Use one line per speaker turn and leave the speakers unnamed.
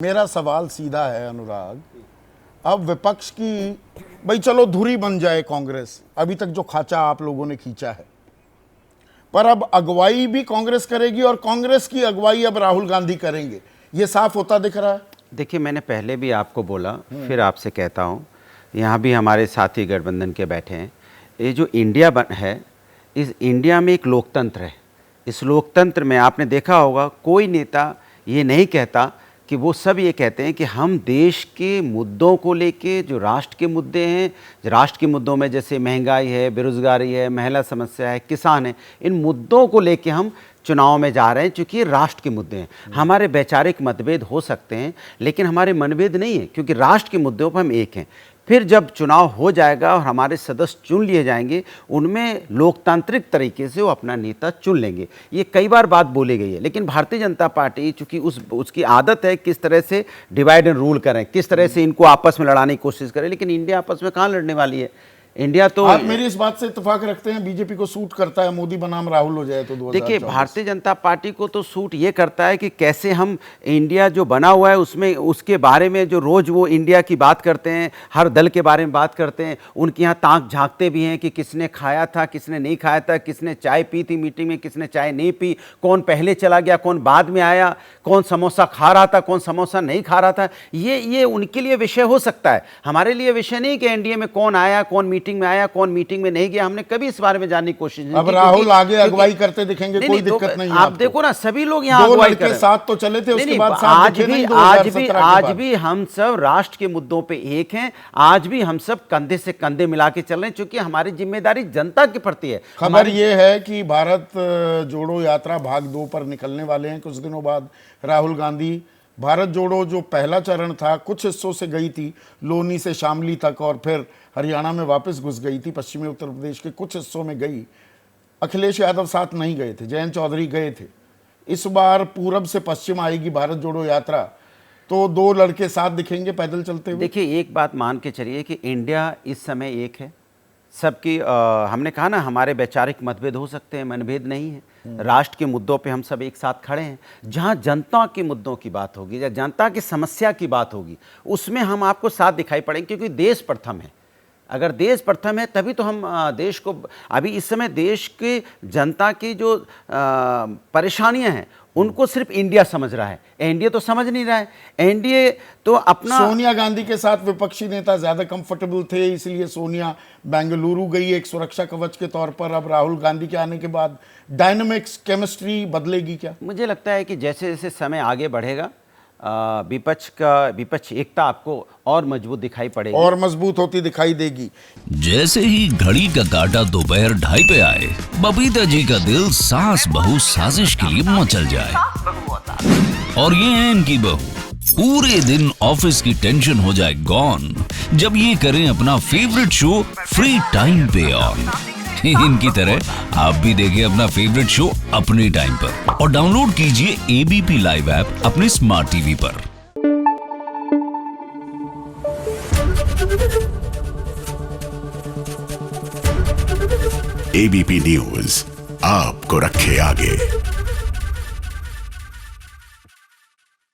मेरा सवाल सीधा है अनुराग, अब विपक्ष की भाई चलो धुरी बन जाए कांग्रेस, अभी तक जो खाचा आप लोगों ने खींचा है, पर अब अगुवाई भी कांग्रेस करेगी और कांग्रेस की अगुवाई अब राहुल गांधी करेंगे, ये साफ होता दिख रहा है।
देखिए, मैंने पहले भी आपको बोला, फिर आपसे कहता हूँ, यहाँ भी हमारे साथी गठबंधन के बैठे हैं, ये जो इंडिया है, इस इंडिया में एक लोकतंत्र है। इस लोकतंत्र में आपने देखा होगा कोई नेता ये नहीं कहता कि वो सब ये कहते हैं कि हम देश के मुद्दों को लेके, जो राष्ट्र के मुद्दे हैं, राष्ट्र के मुद्दों में जैसे महंगाई है, बेरोज़गारी है, महिला समस्या है, किसान है, इन मुद्दों को लेके हम चुनाव में जा रहे हैं, क्योंकि ये राष्ट्र के मुद्दे हैं। हमारे वैचारिक मतभेद हो सकते हैं, लेकिन हमारे मनभेद नहीं है, क्योंकि राष्ट्र के मुद्दों पर हम एक हैं। फिर जब चुनाव हो जाएगा और हमारे सदस्य चुन लिए जाएंगे, उनमें लोकतांत्रिक तरीके से वो अपना नेता चुन लेंगे। ये कई बार बात बोली गई है, लेकिन भारतीय जनता पार्टी चूंकि उसकी आदत है किस तरह से डिवाइड एंड रूल करें, किस तरह से इनको आपस में लड़ाने की कोशिश करें, लेकिन इंडिया आपस में कहाँ लड़ने वाली है। इंडिया तो
आप मेरी इस बात से इत्तेफाक रखते हैं, बीजेपी को सूट करता है मोदी बनाम राहुल हो जाए तो 2024?
देखिए, भारतीय जनता पार्टी को तो सूट ये करता है कि कैसे हम इंडिया जो बना हुआ है उसमें उसके बारे में जो रोज़ वो इंडिया की बात करते हैं, हर दल के बारे में बात करते हैं, उनके यहाँ ताक झांकते भी हैं कि किसने खाया था, किसने नहीं खाया था, किसने चाय पी थी मीटिंग में, किसने चाय नहीं पी, कौन पहले चला गया, कौन बाद में आया, कौन समोसा खा रहा था, कौन समोसा नहीं खा रहा था। ये उनके लिए विषय हो सकता है, हमारे लिए विषय नहीं कि एनडीए में कौन आया, कौन मीटिंग में आया, कौन मीटिंग में नहीं गया। हमने कभी इस बारे में जानने की कोशिश नहीं की।
अब राहुल आगे अगुवाई करते दिखेंगे, कोई दिक्कत नहीं है।
आप देखो ना, सभी लोग यहाँ अगुवाई कर रहे हैं।
साथ तो चले थे, उसके बाद
आज भी हम सब राष्ट्र के मुद्दों पे एक हैं। आज भी हम सब कंधे से कंधे मिला के चल रहे हैं, क्योंकि हमारी जिम्मेदारी जनता के प्रति है।
खबर ये है कि भारत जोड़ो यात्रा भाग 2 पर निकलने वाले हैं कुछ दिनों बाद। राहुल गांधी भारत जोड़ो जो पहला चरण था, कुछ हिस्सों से गई थी, लोनी से शामली तक, और फिर हरियाणा में वापस घुस गई थी, पश्चिमी उत्तर प्रदेश के कुछ हिस्सों में गई। अखिलेश यादव साथ नहीं गए थे, जयंत चौधरी गए थे। इस बार पूरब से पश्चिम आएगी भारत जोड़ो यात्रा, तो 2 लड़के साथ दिखेंगे पैदल चलते हुए।
देखिए, एक बात मान के चलिए कि इंडिया इस समय एक है। सबकी हमने कहा ना, हमारे वैचारिक मतभेद हो सकते हैं, मनभेद नहीं है। राष्ट्र के मुद्दों पे हम सब एक साथ खड़े हैं। जहाँ जनता के मुद्दों की बात होगी या जनता की समस्या की बात होगी, उसमें हम आपको साथ दिखाई पड़ेंगे, क्योंकि देश प्रथम है। अगर देश प्रथम है तभी तो हम देश को, अभी इस समय देश की जनता की जो परेशानियां हैं उनको सिर्फ इंडिया समझ रहा है, एनडीए तो समझ नहीं रहा है। एनडीए तो अपना,
सोनिया गांधी के साथ विपक्षी नेता ज्यादा कंफर्टेबल थे, इसलिए सोनिया बेंगलुरु गई एक सुरक्षा कवच के तौर पर। अब राहुल गांधी के आने के बाद डायनामिक्स, केमिस्ट्री बदलेगी क्या?
मुझे लगता है कि जैसे जैसे समय आगे बढ़ेगा, विपक्ष एकता आपको और मजबूत दिखाई पड़ेगी,
और मजबूत होती दिखाई देगी।
जैसे ही घड़ी का काटा दोपहर 2:30 पे आए, बबीता जी का दिल सास बहू साजिश के लिए मचल जाए। और ये है इनकी बहू, पूरे दिन ऑफिस की टेंशन हो जाए गॉन जब ये करें अपना फेवरेट शो फ्री टाइम पे ऑन। इनकी तरह आप भी देखें अपना फेवरेट शो अपने टाइम पर और डाउनलोड कीजिए एबीपी लाइव ऐप अपने स्मार्ट टीवी पर।
एबीपी न्यूज आपको रखे आगे।